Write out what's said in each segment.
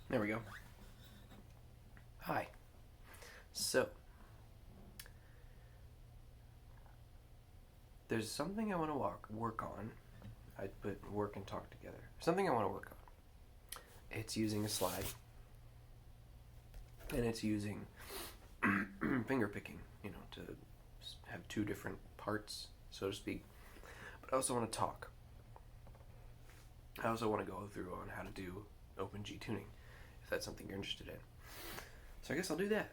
There we go. Hi. So, there's something I want to work on. I put work and talk together. Something I want to work on. It's using a slide. And it's using finger picking, to have two different parts, so to speak. But I also want to talk. I also want to go through on how to do open G tuning, if that's something you're interested in. So I guess I'll do that.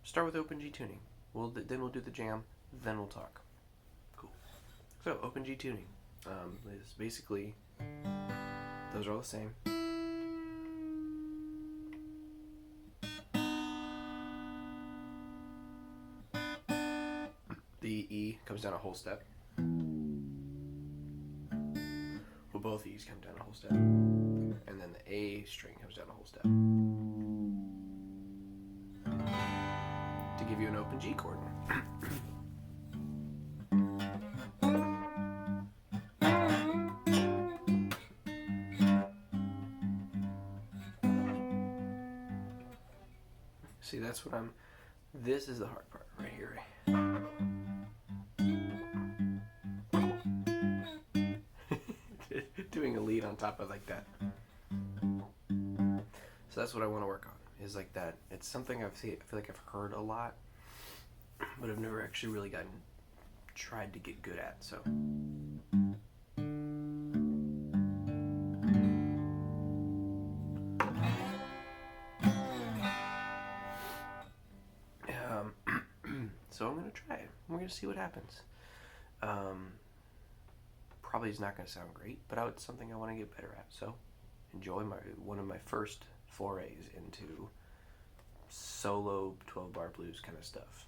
Start with open G tuning. Then we'll do the jam. Then we'll talk. Cool. So open G tuning is basically those are all the same. The E comes down a whole step. Well, both E's come down a whole step. And then the A string comes down a whole step. To give you an open G chord. See, that's what this is the hard part right here. Doing a lead on top of like that. So that's what I want to work on, is like that. It's something I feel like I've heard a lot, but I've never actually really tried to get good at, so. So I'm going to try it. We're going to see what happens. Probably is not going to sound great, but it's something I want to get better at. So enjoy one of my first forays into solo 12-bar blues kind of stuff.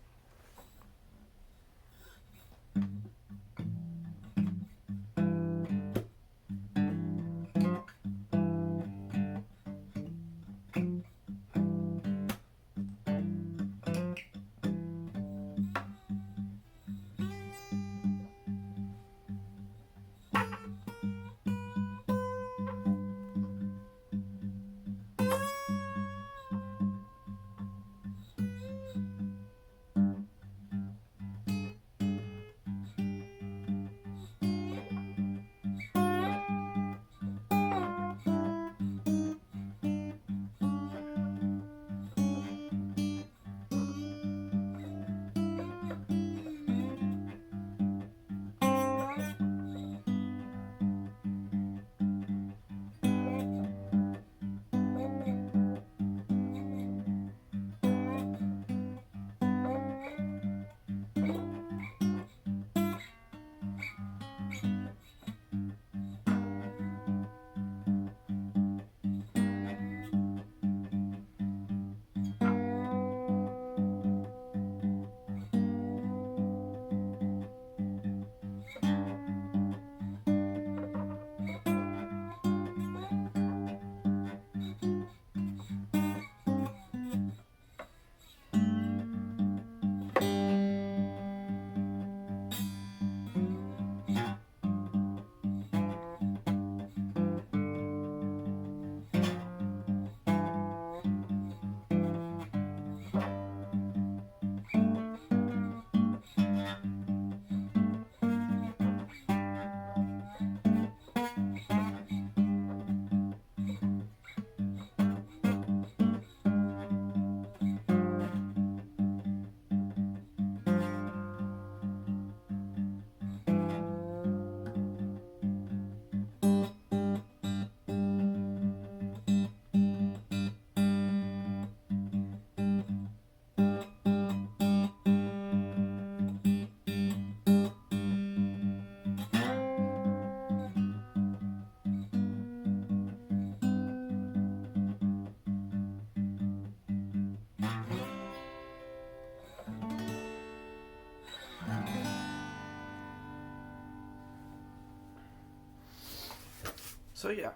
So yeah,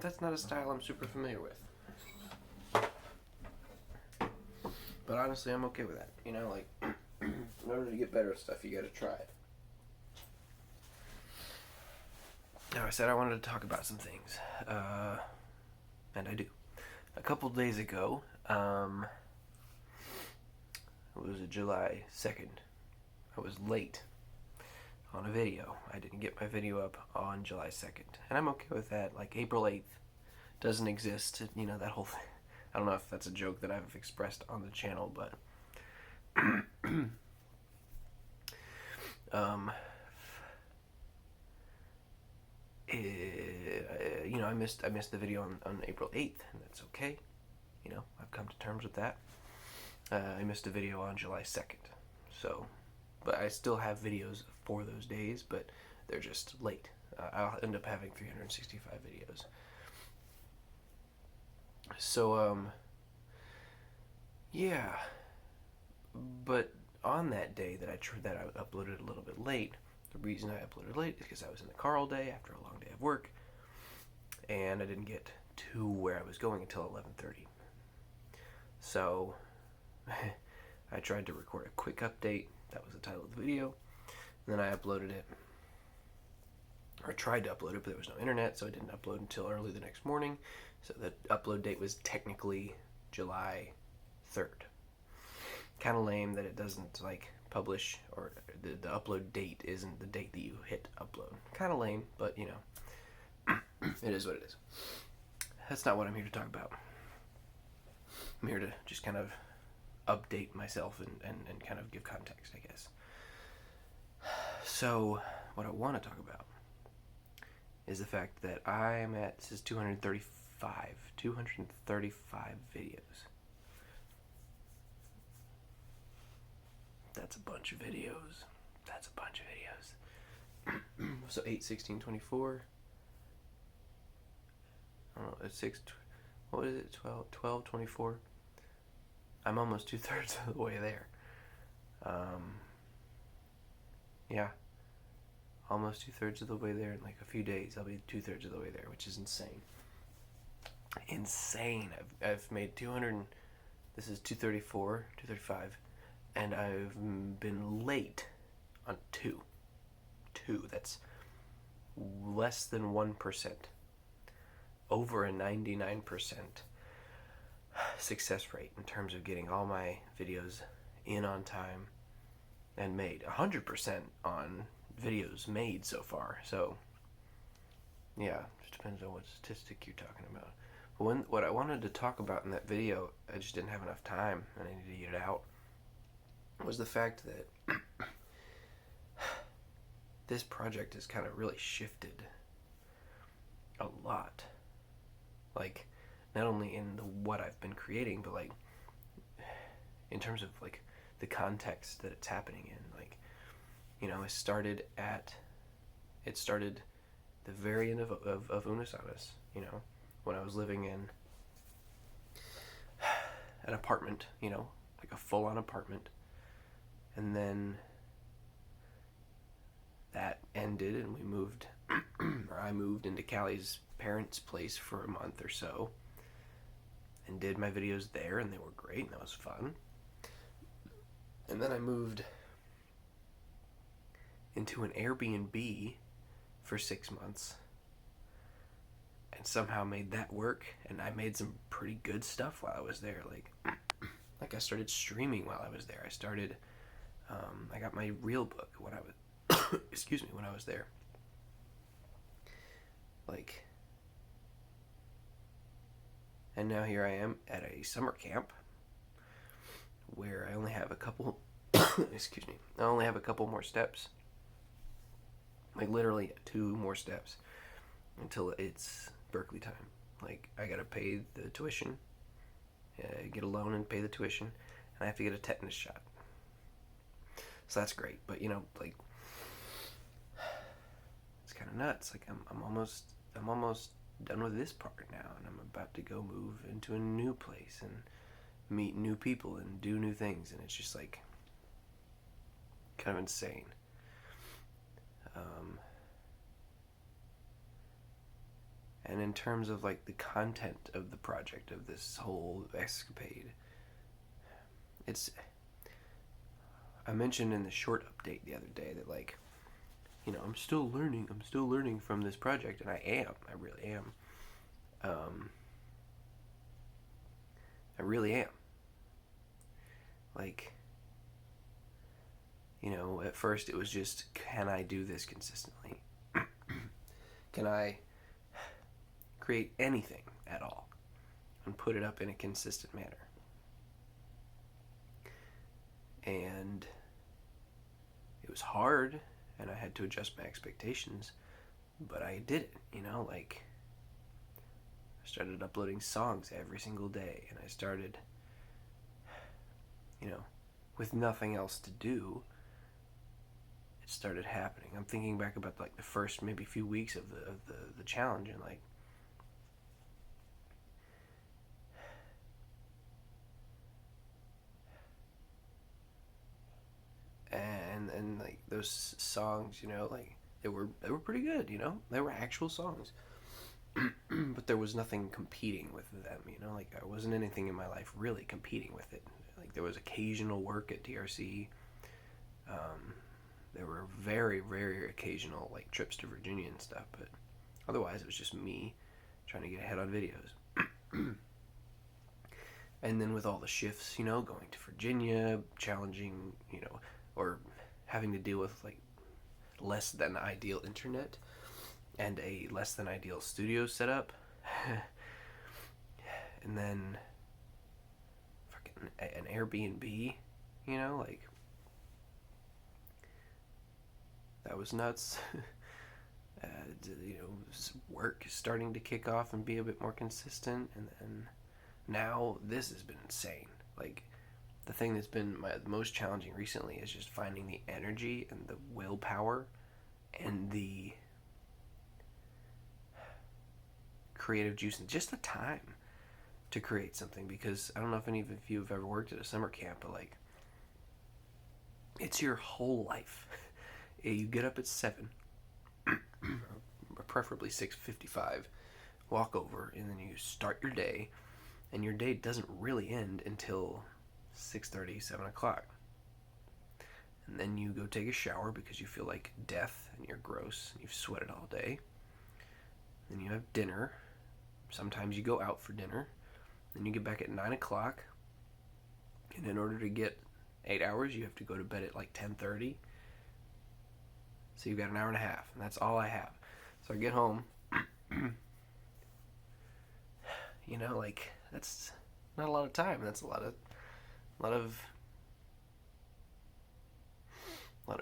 that's not a style I'm super familiar with. But honestly, I'm okay with that. In order to get better at stuff, you gotta try it. Now, I said I wanted to talk about some things. and I do. A couple days ago, it was July 2nd. I was late on a video. I didn't get my video up on July 2nd. And I'm okay with that. Like, April 8th doesn't exist. You know, that whole thing. I don't know if that's a joke that I've expressed on the channel, but you know, I missed the video on April 8th, and that's okay. You know, I've come to terms with that. I missed a video on July 2nd. So, but I still have videos for those days, but they're just late. I'll end up having 365 videos. So, yeah. But on that day that I uploaded a little bit late, the reason I uploaded late is because I was in the car all day after a long day of work, and I didn't get to where I was going until 11:30. So, I tried to record a quick update. That was the title of the video. And then I uploaded it. Or I tried to upload it, but there was no internet, so I didn't upload until early the next morning. So the upload date was technically July 3rd. Kind of lame that it doesn't, like, publish, or the upload date isn't the date that you hit upload. Kind of lame, but, you know, it is what it is. That's not what I'm here to talk about. I'm here to just kind of update myself and kind of give context, I guess. So, what I want to talk about is the fact that I'm at, this is 235 videos. That's a bunch of videos. So 8, 16, 24. I don't know, it's 6, what is it, 12, 24? I'm almost 2/3 of the way there. Yeah. Almost 2/3 of the way there in like a few days. I'll be 2/3 of the way there, which is insane. Insane. I've made 200, this is 234, 235, and I've been late on two. That's less than 1%. Over a 99% success rate in terms of getting all my videos in on time and made. 100% on videos made so far. So, yeah, just depends on what statistic you're talking about. But what I wanted to talk about in that video, I just didn't have enough time and I needed to get it out, was the fact that this project has kind of really shifted a lot. Like, not only in what I've been creating, but like in terms of like the context that it's happening in. Like, you know, it started the very end of Unus, Annus, you know, when I was living in an apartment, you know, like a full-on apartment, and then that ended and we moved, or I moved into Callie's parents' place for a month or so, and did my videos there, and they were great, and that was fun. And then I moved into an Airbnb for 6 months, and somehow made that work, and I made some pretty good stuff while I was there. Like I started streaming while I was there. I started, I got my real book when I was, excuse me, when I was there. Like, and now here I am at a summer camp where I only have a couple, excuse me, I only have a couple more steps. Like, literally 2 more steps until it's Berkeley time. Like, I gotta pay the tuition, get a loan and pay the tuition, and I have to get a tetanus shot. So that's great, but you know, like, it's kind of nuts. Like, I'm almost done with this part now, and I'm about to go move into a new place and meet new people and do new things, and it's just like kind of insane. And in terms of like the content of the project, of this whole escapade, I mentioned in the short update the other day that, like, you know, I'm still learning from this project, and I really am. really am. Like, at first it was just, can I do this consistently? Can I create anything at all and put it up in a consistent manner? And it was hard, and I had to adjust my expectations, but I did it, like, I started uploading songs every single day, and I started, with nothing else to do, it started happening. I'm thinking back about, like, the first maybe few weeks of the challenge, and, like, and like those songs, like, they were pretty good, they were actual songs. But there was nothing competing with them, like, there wasn't anything in my life really competing with it. Like, there was occasional work at DRC. There were very, very occasional, like, trips to Virginia and stuff, but otherwise it was just me trying to get ahead on videos. And then with all the shifts, going to Virginia, challenging, or having to deal with, like, less than ideal internet and a less than ideal studio setup. And then fucking an Airbnb, like, that was nuts. Work is starting to kick off and be a bit more consistent, and then now this has been insane. Like, the thing that's been the most challenging recently is just finding the energy and the willpower and the creative juice and just the time to create something. Because I don't know if any of you have ever worked at a summer camp, but, like, it's your whole life. You get up at 7, or preferably 6:55, walk over, and then you start your day, and your day doesn't really end until 6:30, 7 o'clock. And then you go take a shower because you feel like death and you're gross and you've sweated all day. Then you have dinner. Sometimes you go out for dinner. Then you get back at 9 o'clock. And in order to get 8 hours, you have to go to bed at like 10:30. So you've got an hour and a half, and that's all I have. So I get home. Like, that's not a lot of time. That's a lot of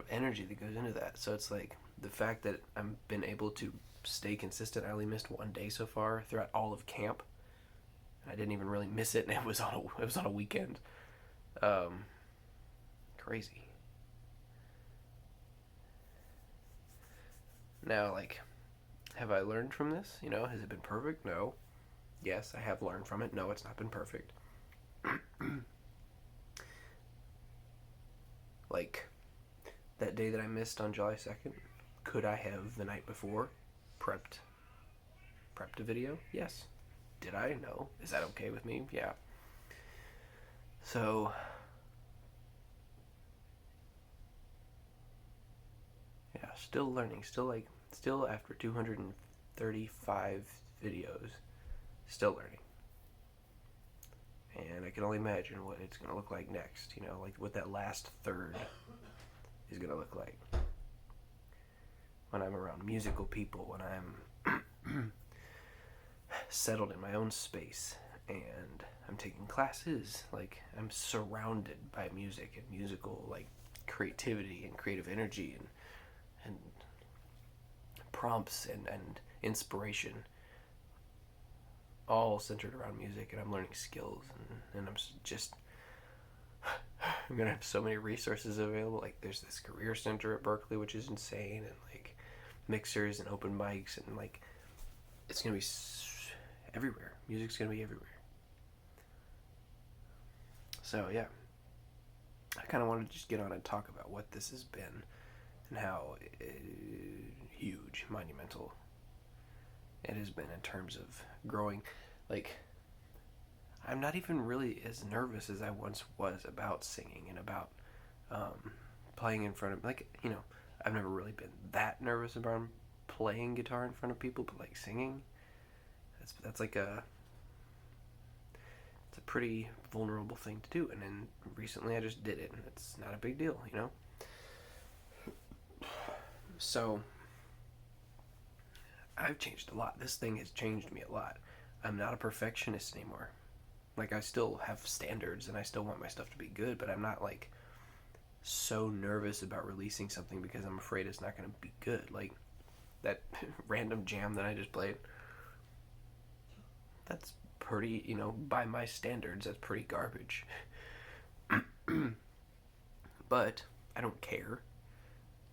energy that goes into that. So it's like, the fact that I've been able to stay consistent. I only missed one day so far throughout all of camp, and I didn't even really miss it, and it was on a weekend. Crazy. Now, like, have I learned from this? Has it been perfect? No. Yes, I have learned from it. No, it's not been perfect. Like, that day that I missed on July 2nd, could I have the night before prepped a video? Yes. Did I? No. Is that okay with me? Yeah. So, yeah, still learning. Still after 235 videos, still learning. And I can only imagine what it's going to look like next, like what that last third is going to look like. When I'm around musical people, when I'm settled in my own space, and I'm taking classes, like, I'm surrounded by music and musical, like, creativity and creative energy and prompts and inspiration, all centered around music, and I'm learning skills, and I'm gonna have so many resources available. Like, there's this career center at Berkeley, which is insane, and, like, mixers and open mics, and, like, it's gonna be everywhere. Music's gonna be everywhere. So yeah, I kind of wanted to just get on and talk about what this has been and how huge, monumental it has been in terms of growing. Like, I'm not even really as nervous as I once was about singing and about playing in front of, like, I've never really been that nervous about playing guitar in front of people, but, like, singing, that's like it's a pretty vulnerable thing to do. And then recently I just did it, and it's not a big deal, you know? So, I've changed a lot. This thing has changed me a lot. I'm not a perfectionist anymore. Like, I still have standards, and I still want my stuff to be good, but I'm not, like, so nervous about releasing something because I'm afraid it's not going to be good. Like, that random jam that I just played, that's pretty, you know, by my standards, that's pretty garbage. But I don't care.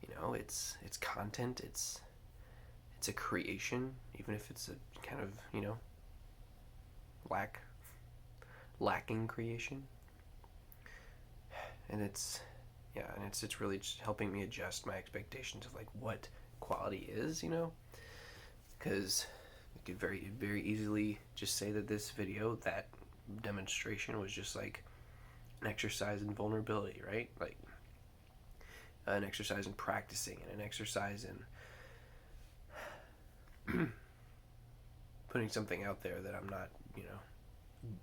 You know, it's content, it's a creation, even if it's a kind of, you know, lacking creation. And it's really just helping me adjust my expectations of like what quality is, you know, because you could very easily just say that this video, that demonstration, was just like an exercise in vulnerability, right? Like an exercise in practicing, and an exercise in putting something out there that I'm not, you know,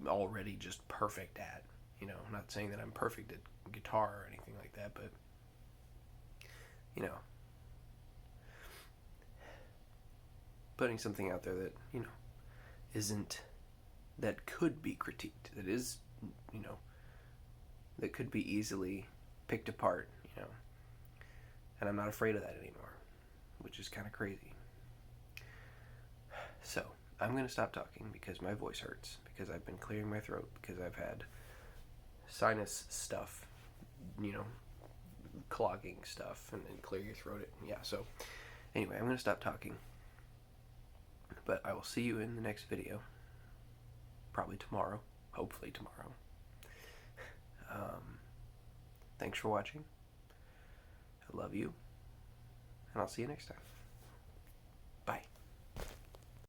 already just perfect at. You know, I'm not saying that I'm perfect at guitar or anything like that, but, you know, putting something out there that, you know, that could be critiqued, that is, you know, that could be easily picked apart, you know, and I'm not afraid of that anymore, which is kind of crazy. So, I'm going to stop talking because my voice hurts, because I've been clearing my throat, because I've had sinus stuff, you know, clogging stuff, and clear your throat. Yeah, so anyway, I'm going to stop talking, but I will see you in the next video, probably tomorrow, hopefully tomorrow. Thanks for watching. I love you, and I'll see you next time.